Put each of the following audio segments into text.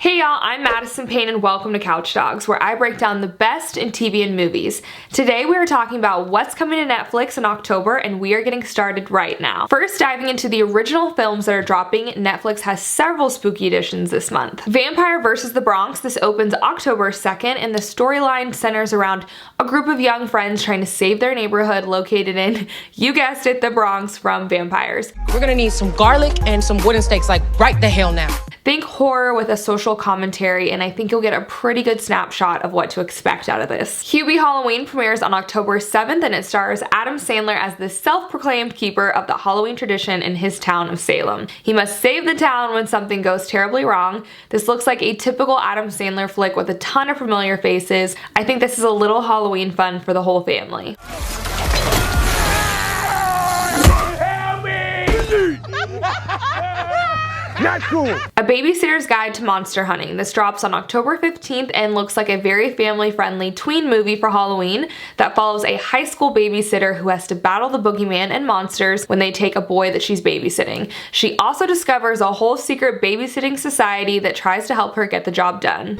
Hey y'all, I'm Madison Payne and welcome to Couch Dogs, where I break down the best in TV and movies. Today we are talking about what's coming to Netflix in October, and we are getting started right now. First, diving into the original films that are dropping, Netflix has several spooky editions this month. Vampire vs. the Bronx, this opens October 2nd, and the storyline centers around a group of young friends trying to save their neighborhood located in, you guessed it, the Bronx from vampires. We're gonna need some garlic and some wooden stakes, like right the hell now. Think horror with a social commentary, and I think you'll get a pretty good snapshot of what to expect out of this. HUBI Halloween premieres on October 7th, and it stars Adam Sandler as the self-proclaimed keeper of the Halloween tradition in his town of Salem. He must save the town when something goes terribly wrong. This looks like a typical Adam Sandler flick with a ton of familiar faces. I think this is a little Halloween fun for the whole family. Help me! Not cool. A Babysitter's Guide to Monster Hunting. This drops on October 15th and looks like a very family-friendly tween movie for Halloween that follows a high school babysitter who has to battle the boogeyman and monsters when they take a boy that she's babysitting. She also discovers a whole secret babysitting society that tries to help her get the job done.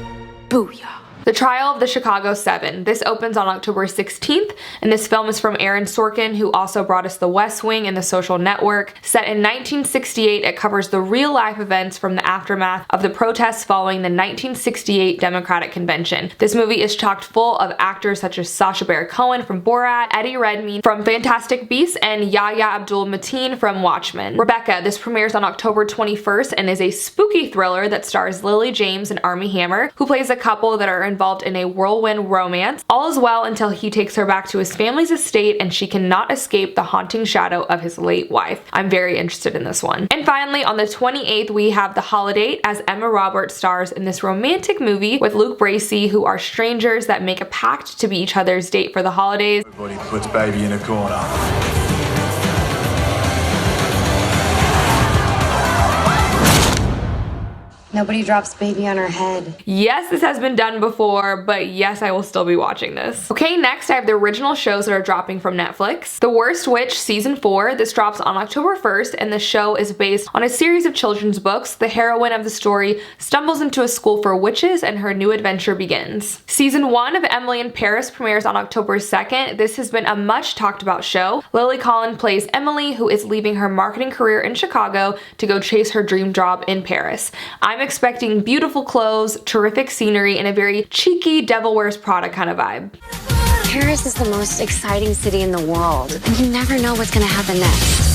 Booyah. The Trial of the Chicago 7. This opens on October 16th, and this film is from Aaron Sorkin, who also brought us The West Wing and The Social Network. Set in 1968, it covers the real-life events from the aftermath of the protests following the 1968 Democratic Convention. This movie is chock full of actors such as Sacha Baron Cohen from Borat, Eddie Redmayne from Fantastic Beasts, and Yahya Abdul-Mateen from Watchmen. Rebecca. This premieres on October 21st and is a spooky thriller that stars Lily James and Armie Hammer, who plays a couple that are involved in a whirlwind romance. All is well until he takes her back to his family's estate and she cannot escape the haunting shadow of his late wife. I'm very interested in this one. And finally, on the 28th, we have The HOLIDATE, as Emma Roberts stars in this romantic movie with Luke Bracey, who are strangers that make a pact to be each other's date for the holidays. Everybody puts baby in a corner. Nobody drops baby on her head. Yes, this has been done before, but yes, I will still be watching this. Okay, next I have the original shows that are dropping from Netflix. The Worst Witch Season 4. This drops on October 1st, and the show is based on a series of children's books. The heroine of the story stumbles into a school for witches, and her new adventure begins. Season 1 of Emily in Paris premieres on October 2nd. This has been a much talked about show. Lily Collin plays Emily, who is leaving her marketing career in Chicago to go chase her dream job in Paris. I'm expecting beautiful clothes, terrific scenery, and a very cheeky Devil Wears Prada kind of vibe. Paris is the most exciting city in the world, and you never know what's gonna happen next.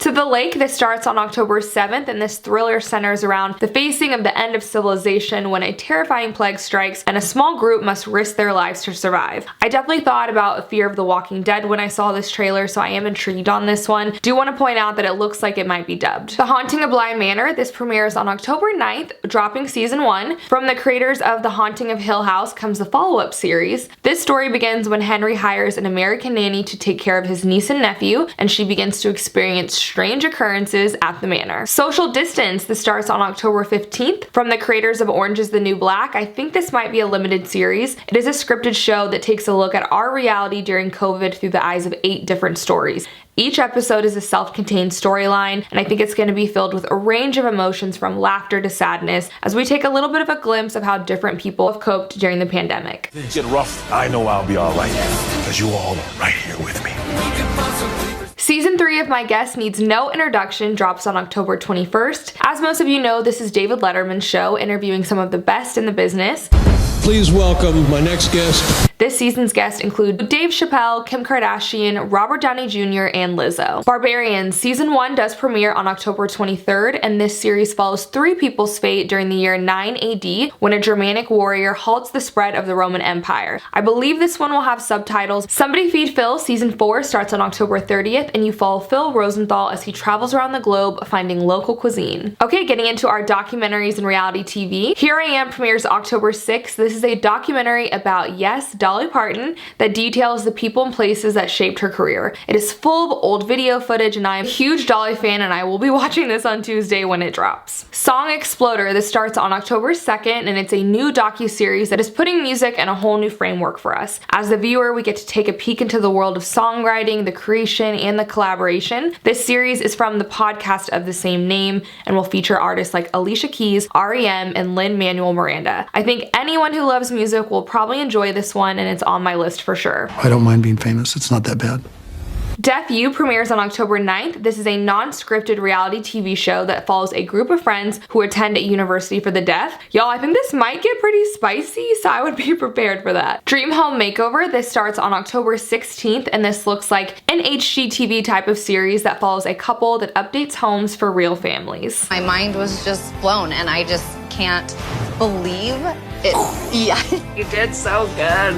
To the Lake. This starts on October 7th, and this thriller centers around the facing of the end of civilization when a terrifying plague strikes and a small group must risk their lives to survive. I definitely thought about Fear of the Walking Dead when I saw this trailer, so I am intrigued on this one. Do want to point out that it looks like it might be dubbed. The Haunting of Bly Manor. This premieres on October 9th, dropping Season 1. From the creators of The Haunting of Hill House comes the follow-up series. This story begins when Henry hires an American nanny to take care of his niece and nephew, and she begins to experience strange occurrences at the manor. Social Distance. This starts on October 15th. From the creators of Orange is the New Black. I think this might be a limited series. It is a scripted show that takes a look at our reality during COVID through the eyes of 8 different stories. Each episode is a self-contained storyline, and I think it's going to be filled with a range of emotions from laughter to sadness as we take a little bit of a glimpse of how different people have coped during the pandemic. Things get rough. I know I'll be all right, because you all are right here with me. Season 3 of My Guest Needs No Introduction drops on October 21st. As most of you know, this is David Letterman's show, interviewing some of the best in the business. Please welcome my next guest. This season's guests include Dave Chappelle, Kim Kardashian, Robert Downey Jr., and Lizzo. Barbarians. Season 1 does premiere on October 23rd, and this series follows 3 people's fate during the year 9 AD when a Germanic warrior halts the spread of the Roman Empire. I believe this one will have subtitles. Somebody Feed Phil Season 4 starts on October 30th, and you follow Phil Rosenthal as he travels around the globe finding local cuisine. Okay, getting into our documentaries and reality TV. Here I Am premieres October 6th. This is a documentary about, yes, Dolly Parton that details the people and places that shaped her career. It is full of old video footage, and I am a huge Dolly fan, and I will be watching this on Tuesday when it drops. Song Exploder, this starts on October 2nd, and it's a new docu-series that is putting music in a whole new framework for us. As the viewer, we get to take a peek into the world of songwriting, the creation, and the collaboration. This series is from the podcast of the same name and will feature artists like Alicia Keys, R.E.M., and Lin-Manuel Miranda. I think anyone who loves music will probably enjoy this one, and it's on my list for sure. I don't mind being famous. It's not that bad. Deaf U premieres on October 9th. This is a non-scripted reality TV show that follows a group of friends who attend a university for the deaf. Y'all, I think this might get pretty spicy, so I would be prepared for that. Dream Home Makeover, this starts on October 16th, and this looks like an HGTV type of series that follows a couple that updates homes for real families. My mind was just blown, and I just can't believe it. Yeah. You did so good.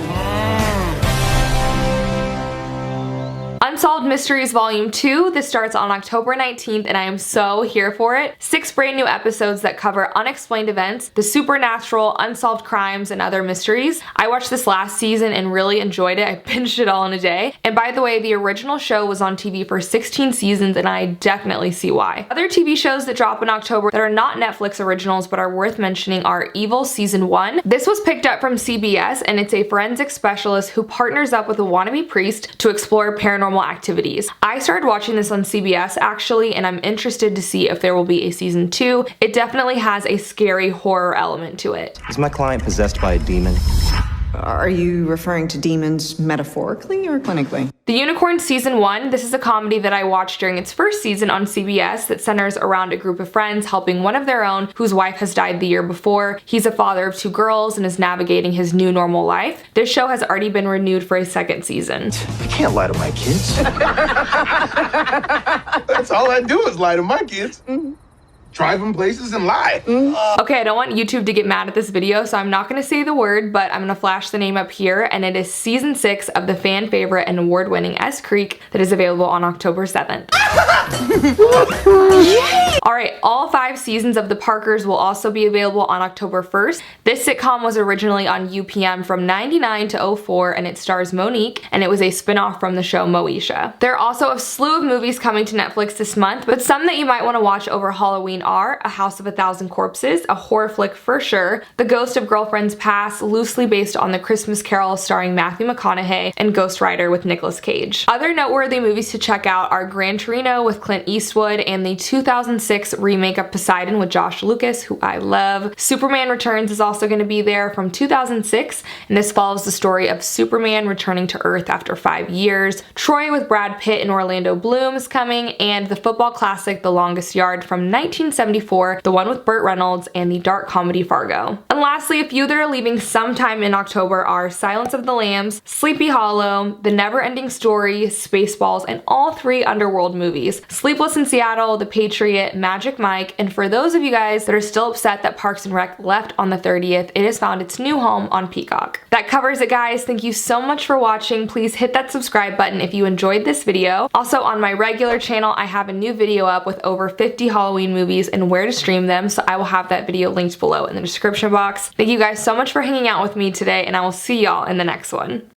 Unsolved Mysteries Volume 2, this starts on October 19th, and I am so here for it. 6 brand new episodes that cover unexplained events, the supernatural, unsolved crimes, and other mysteries. I watched this last season and really enjoyed it. I binged it all in a day. And by the way, the original show was on TV for 16 seasons, and I definitely see why. Other TV shows that drop in October that are not Netflix originals but are worth mentioning are Evil Season 1. This was picked up from CBS, and it's a forensic specialist who partners up with a wannabe priest to explore paranormal activities. I started watching this on CBS actually, and I'm interested to see if there will be a season 2. It definitely has a scary horror element to it. Is my client possessed by a demon? Are you referring to demons metaphorically or clinically? The Unicorn Season 1, this is a comedy that I watched during its first season on CBS that centers around a group of friends helping one of their own whose wife has died the year before. He's a father of 2 girls and is navigating his new normal life. This show has already been renewed for a 2nd season. I can't lie to my kids. That's all I do is lie to my kids. Drive them places and lie. Okay, I don't want YouTube to get mad at this video, so I'm not going to say the word, but I'm going to flash the name up here, and it is Season 6 of the fan favorite and award-winning S Creek that is available on October 7th. Alright, all 5 seasons of The Parkers will also be available on October 1st. This sitcom was originally on UPN from 99 to 04, and it stars Monique, and it was a spin-off from the show Moesha. There are also a slew of movies coming to Netflix this month, but some that you might want to watch over Halloween are A House of a Thousand Corpses, a horror flick for sure, The Ghost of Girlfriend's Past, loosely based on The Christmas Carol starring Matthew McConaughey, and Ghost Rider with Nicolas Cage. Other noteworthy movies to check out are Gran Torino with Clint Eastwood and the 2006 remake of Poseidon with Josh Lucas, who I love. Superman Returns is also going to be there from 2006, and this follows the story of Superman returning to Earth after 5 years. Troy with Brad Pitt and Orlando Bloom is coming, and the football classic The Longest Yard from 1974, the one with Burt Reynolds, and the dark comedy Fargo. And lastly, a few that are leaving sometime in October are Silence of the Lambs, Sleepy Hollow, The Never-Ending Story, Spaceballs, and all 3 Underworld movies. Sleepless in Seattle, The Patriot, Magic Mike, and for those of you guys that are still upset that Parks and Rec left on the 30th, it has found its new home on Peacock. That covers it, guys. Thank you so much for watching. Please hit that subscribe button if you enjoyed this video. Also, on my regular channel, I have a new video up with over 50 Halloween movies and where to stream them, so I will have that video linked below in the description box. Thank you guys so much for hanging out with me today, and I will see y'all in the next one.